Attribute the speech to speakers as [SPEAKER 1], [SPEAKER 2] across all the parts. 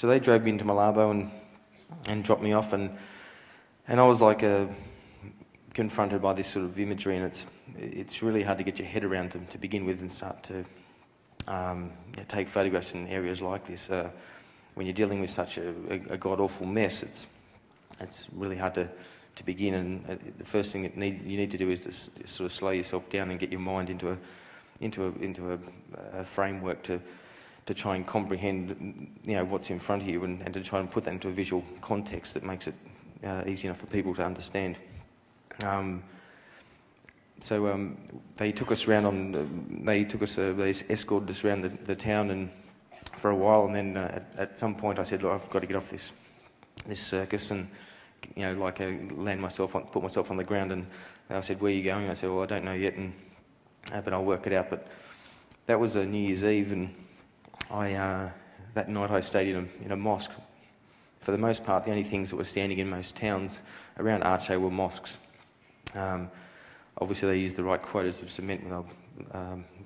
[SPEAKER 1] So they drove me into Malabo and dropped me off, and I was like confronted by this sort of imagery, and it's really hard to get your head around to begin with and start to take photographs in areas like this. When you're dealing with such a god-awful mess, it's really hard to begin, and the first thing that you need to do is to sort of slow yourself down and get your mind into a framework to try and comprehend, what's in front of you, and to try and put that into a visual context that makes it easy enough for people to understand. So they took us around they escorted us around the town and for a while, and then at some point I said, look, I've got to get off this circus and put myself on the ground, and I said, where are you going? I said, well, I don't know yet, but I'll work it out. But that was a New Year's Eve, and that night I stayed in a mosque. For the most part, the only things that were standing in most towns around Aceh were mosques. Obviously they used the right quotas of cement,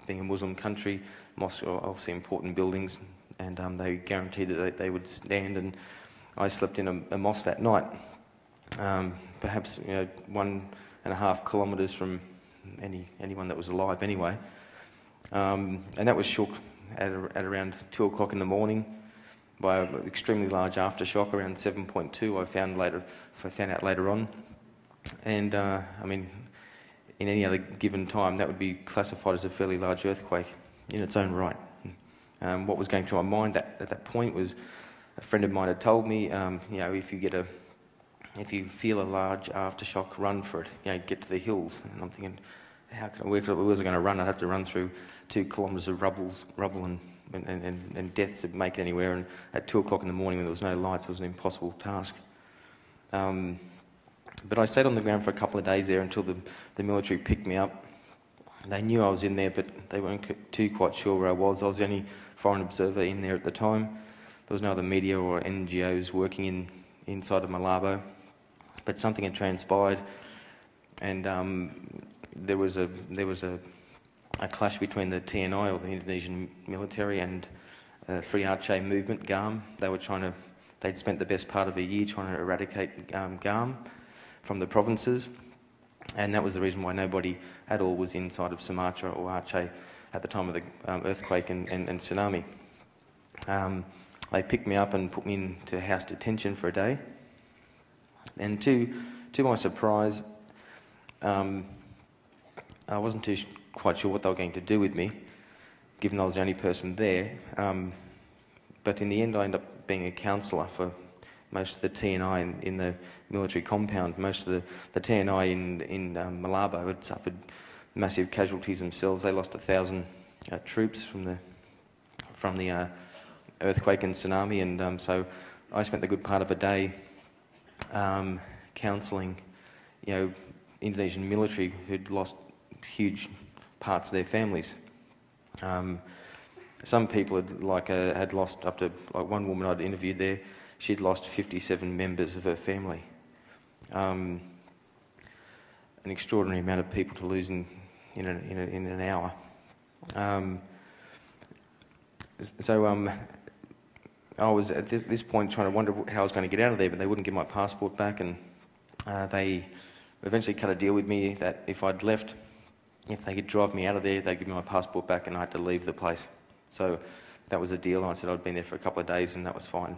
[SPEAKER 1] being a Muslim country. Mosques are obviously important buildings, and they guaranteed that they would stand, and I slept in a mosque that night, perhaps 1.5 kilometres from anyone that was alive anyway, and that was shook at around 2 o'clock in the morning by an extremely large aftershock, around 7.2. I found out later on, and in any other given time that would be classified as a fairly large earthquake in its own right. What was going through my mind at that point was, a friend of mine had told me, if you feel a large aftershock, run for it. Get to the hills. And I'm thinking, where was I going to run? I'd have to run through 2 kilometres of rubble and death to make it anywhere. And at 2 o'clock in the morning, when there was no lights, it was an impossible task. But I stayed on the ground for a couple of days there until the military picked me up. They knew I was in there, but they weren't quite sure where I was. I was the only foreign observer in there at the time. There was no other media or NGOs working inside of Malabo. But something had transpired, and there was a clash between the TNI, or the Indonesian military, and Free Aceh movement, GAM. They'd spent the best part of a year trying to eradicate GAM from the provinces, and that was the reason why nobody at all was inside of Sumatra or Aceh at the time of the earthquake and tsunami. They picked me up and put me into house detention for a day, and to my surprise, I wasn't quite sure what they were going to do with me, given I was the only person there, but in the end I ended up being a counsellor for most of the TNI in the military compound. Most of the TNI in Malabo had suffered massive casualties themselves. They lost 1,000 troops from the earthquake and tsunami, and so I spent the good part of a day counselling, Indonesian military who'd lost huge parts of their families. Some people had lost up to, one woman I'd interviewed there, she'd lost 57 members of her family. An extraordinary amount of people to lose in an hour. I was at this point trying to wonder how I was going to get out of there, but they wouldn't give my passport back, and they eventually cut a deal with me that if I'd left, if they could drive me out of there, they'd give me my passport back and I had to leave the place. So that was a deal, and I said I'd been there for a couple of days and that was fine.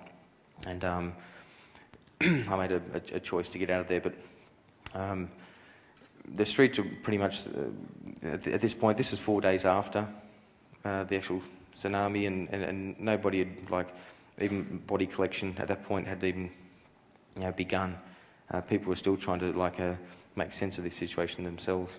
[SPEAKER 1] And I made a choice to get out of there, but the streets were pretty much, at this point, this was 4 days after the actual tsunami, and nobody had, even body collection at that point had even begun. People were still trying to make sense of this situation themselves.